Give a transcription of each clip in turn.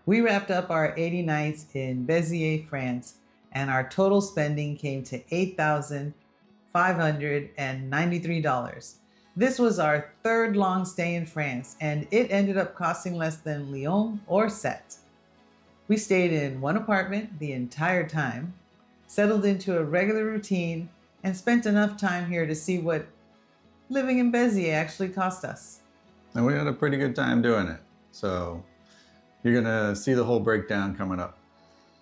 We wrapped up our 80 nights in Béziers, France, and our total spending came to $8,593. This was our third long stay in France, and it ended up costing less than Lyon or Sète. We stayed in one apartment the entire time, settled into a regular routine, and spent enough time here to see what living in Béziers actually cost us. And we had a pretty good time doing it. So you're gonna see the whole breakdown coming up.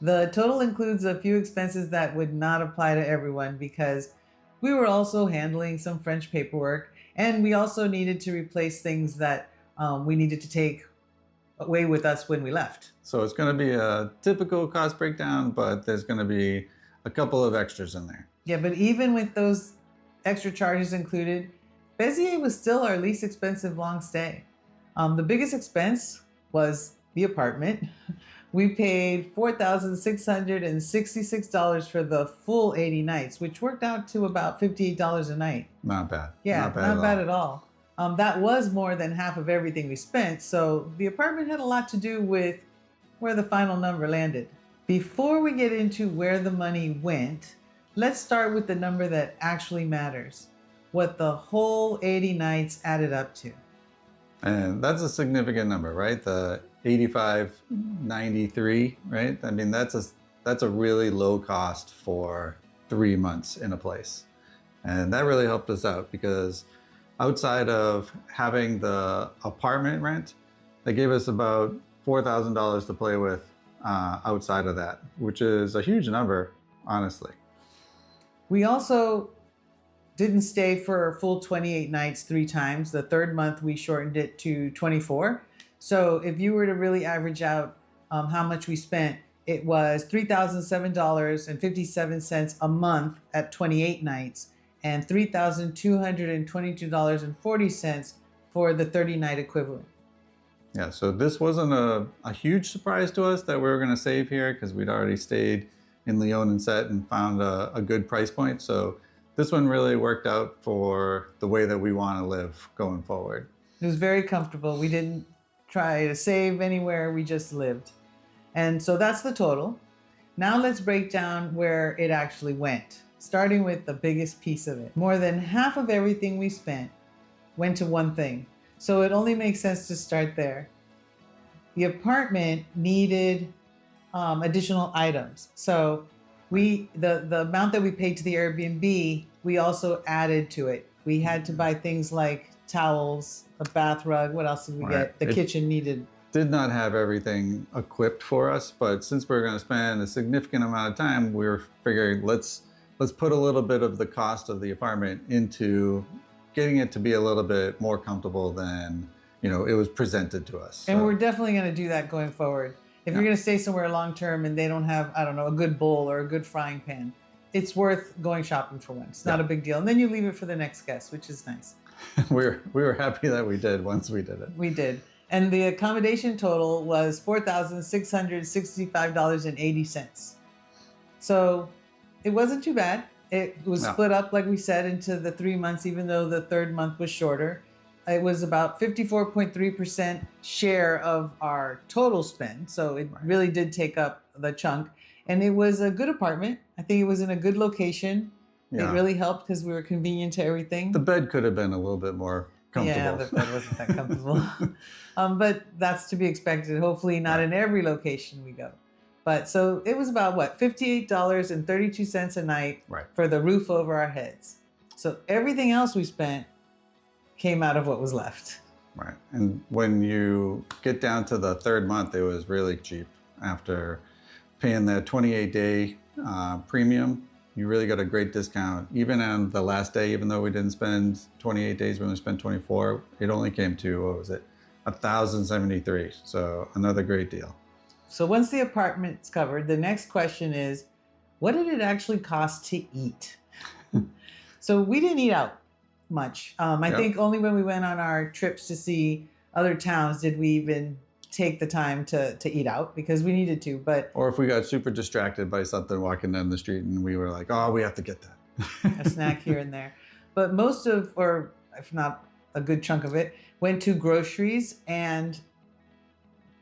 The total includes a few expenses that would not apply to everyone because we were also handling some French paperwork, and we also needed to replace things that we needed to take away with us when we left. So it's gonna be a typical cost breakdown, but there's gonna be a couple of extras in there. Yeah, but even with those extra charges included, Béziers was still our least expensive long stay. The biggest expense was the apartment. We paid $4,666 for the full 80 nights, which worked out to about $58 a night. Not bad. Yeah, not bad at all. That was more than half of everything we spent, so the apartment had a lot to do with where the final number landed. Before we get into where the money went, let's start with the number that actually matters, what the whole 80 nights added up to. And that's a significant number, right? The 85.93, right? I mean, that's a really low cost for 3 months in a place. And that really helped us out because outside of having the apartment rent, they gave us about $4,000 to play with outside of that, which is a huge number, honestly. We also didn't stay for a full 28 nights 3 times. The third month we shortened it to 24. So if you were to really average out how much we spent, it was $3,007.57 a month at 28 nights and $3,222.40 for the 30-night equivalent. Yeah, so this wasn't a huge surprise to us that we were going to save here because we'd already stayed in Lyon and Sète and found a good price point. So this one really worked out for the way that we want to live going forward. It was very comfortable. We didn't try to save anywhere, we just lived. And so that's the total. Now let's break down where it actually went, starting with the biggest piece of it. More than half of everything we spent went to one thing. So it only makes sense to start there. The apartment needed additional items. So the amount that we paid to the Airbnb, we also added to it. We had to buy things like towels, a bath rug. What else did we get? The kitchen needed. Did not have everything equipped for us, but since we're going to spend a significant amount of time, we were figuring let's put a little bit of the cost of the apartment into getting it to be a little bit more comfortable than it was presented to us. And we're definitely going to do that going forward. If you're going to stay somewhere long term and they don't have, I don't know, a good bowl or a good frying pan, it's worth going shopping for one. It's not a big deal. And then you leave it for the next guest, which is nice. we were happy that we did once we did it. We did. And the accommodation total was $4,665.80. So it wasn't too bad. It was split up, like we said, into the 3 months, even though the third month was shorter. It was about 54.3% share of our total spend. So it really did take up the chunk. And it was a good apartment. I think it was in a good location. Yeah. It really helped because we were convenient to everything. The bed could have been a little bit more comfortable. Yeah, the bed wasn't that comfortable. But that's to be expected. Hopefully not in every location we go. But so it was about $58.32 a night for the roof over our heads. So everything else we spent came out of what was left. Right. And when you get down to the third month, it was really cheap. After paying that 28-day premium, you really got a great discount. Even on the last day, even though we didn't spend 28 days, we only spent 24, it only came to, what was it, $1,073. So another great deal. So once the apartment's covered, the next question is, what did it actually cost to eat? So we didn't eat out much. I think only when we went on our trips to see other towns did we even take the time to eat out because we needed to. Or if we got super distracted by something walking down the street and we were like, oh, we have to get that. A snack here and there. But most of, or if not a good chunk of it, went to Groceries and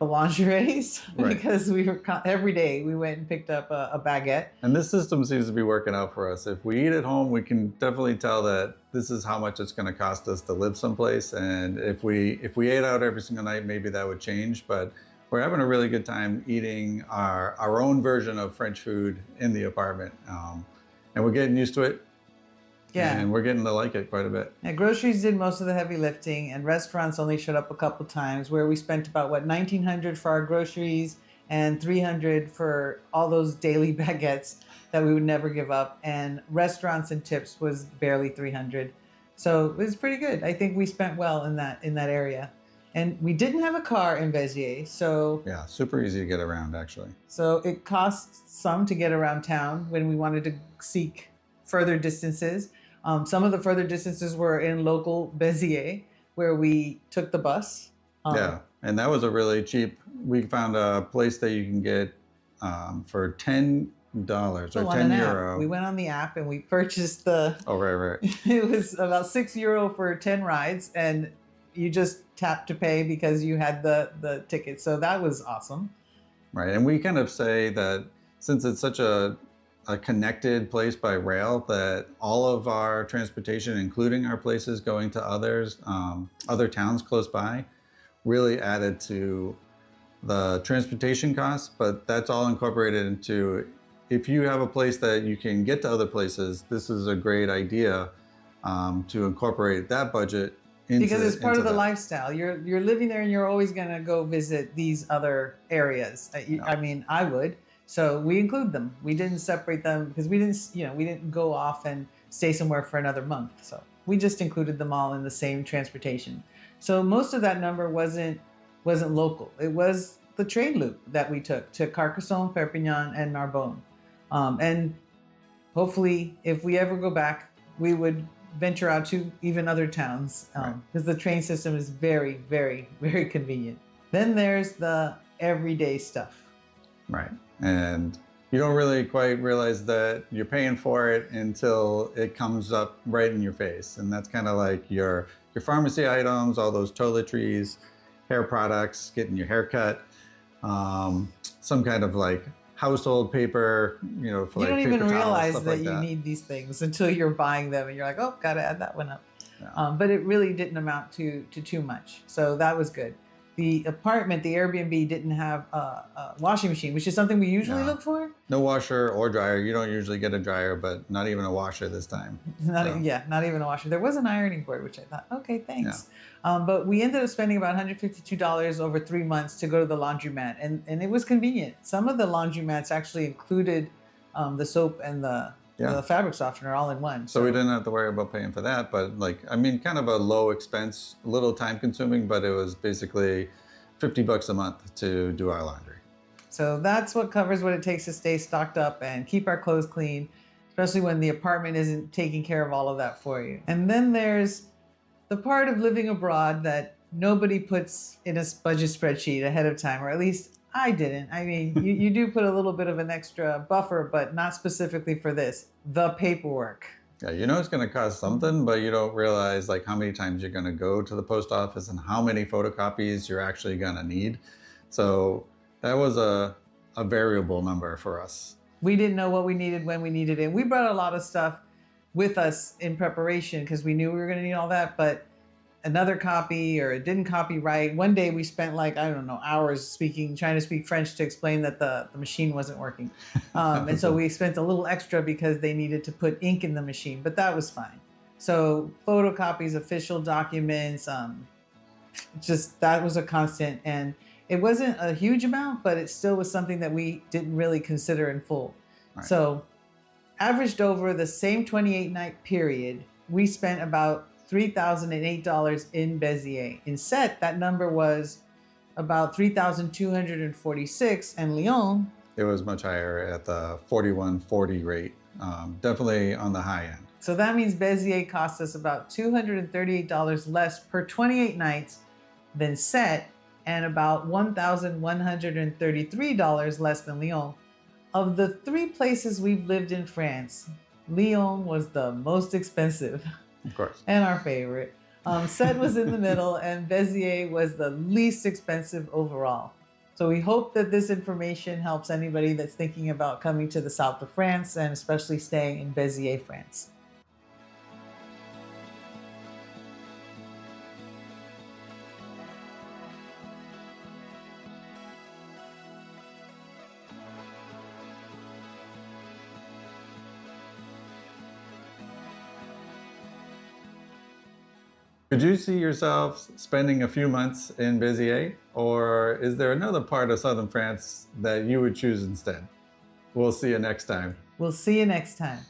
the lingeries Right. because we were every day we went and picked up a baguette. And this system seems to be working out for us. If we eat at home, we can definitely tell that this is how much it's going to cost us to live someplace. And if we ate out every single night, maybe that would change. But we're having a really good time eating our own version of French food in the apartment, and we're getting used to it. Yeah. And we're getting to like it quite a bit. And Groceries did most of the heavy lifting, and restaurants only showed up a couple times, where we spent about $1,900 for our groceries and $300 for all those daily baguettes that we would never give up. And restaurants and tips was barely $300, so it was pretty good. I think we spent well in that area. And we didn't have a car in Béziers, so Yeah, super easy to get around, actually. so it cost some to get around town when we wanted to seek further distances. Some of the further distances were in local Béziers, where we took the bus. Yeah, and that was a really cheap. We found a place that you can get for $10 or on an €10. app. We went on the app and we purchased the. Oh, right. It was about €6 for 10 rides, and you just tapped to pay because you had the ticket. So that was awesome. Right, and we kind of say that since it's such a connected place by rail, that all of our transportation, including our places going to other towns close by, really added to the transportation costs. But that's all incorporated into, if you have a place that you can get to other places, this is a great idea to incorporate that budget into, because it's part of the that. Lifestyle. You're living there, and you're always going to go visit these other areas. I mean, I would. So we include them. We didn't separate them because we didn't go off and stay somewhere for another month. So we just included them all in the same transportation. So most of that number wasn't local. It was the trade loop that we took to Carcassonne, Perpignan, and Narbonne. And hopefully, if we ever go back, we would venture out to even other towns, because the train system is very, very, very convenient. Then there's the everyday stuff. Right. And you don't really quite realize that you're paying for it until it comes up right in your face. And that's kind of like your pharmacy items, all those toiletries, hair products, getting your hair cut, some kind of like household paper, for you like don't paper even towels, realize stuff that like you need these things until you're buying them, and you're like, oh, gotta add that one up. Yeah. But it really didn't amount to too much, so that was good. The apartment, the Airbnb, didn't have a washing machine, which is something we usually look for. No washer or dryer. You don't usually get a dryer, but not even a washer this time. Not even a washer. There was an ironing board, which I thought, okay, thanks. But we ended up spending about $152 over 3 months to go to the laundromat, and it was convenient. Some of the laundromats actually included the soap and the fabric softener all in one. So we didn't have to worry about paying for that, but kind of a low expense, a little time consuming, but it was basically $50 a month to do our laundry. So that's what covers what it takes to stay stocked up and keep our clothes clean, especially when the apartment isn't taking care of all of that for you. And then there's the part of living abroad that nobody puts in a budget spreadsheet ahead of time, or at least I didn't. I mean, you do put a little bit of an extra buffer, but not specifically for this. The paperwork. Yeah, it's going to cost something, but you don't realize like how many times you're going to go to the post office and how many photocopies you're actually going to need. So that was a variable number for us. We didn't know what we needed when we needed it. We brought a lot of stuff with us in preparation because we knew we were going to need all that, but another copy or it didn't copy right. One day we spent hours trying to speak French to explain that the machine wasn't working. And so we spent a little extra because they needed to put ink in the machine, but that was fine. So photocopies, official documents, that was a constant. And it wasn't a huge amount, but it still was something that we didn't really consider in full. Right. So averaged over the same 28-night period, we spent about $3,008 in Béziers. In Sète, that number was about $3,246, and Lyon, it was much higher at the $41.40 rate, definitely on the high end. So that means Béziers cost us about $238 less per 28 nights than Sète, and about $1,133 less than Lyon. Of the 3 places we've lived in France, Lyon was the most expensive. Of course. And our favorite. Sète was in the middle, and Béziers was the least expensive overall. So we hope that this information helps anybody that's thinking about coming to the south of France and especially staying in Béziers, France. Could you see yourself spending a few months in Béziers, or is there another part of southern France that you would choose instead? We'll see you next time. We'll see you next time.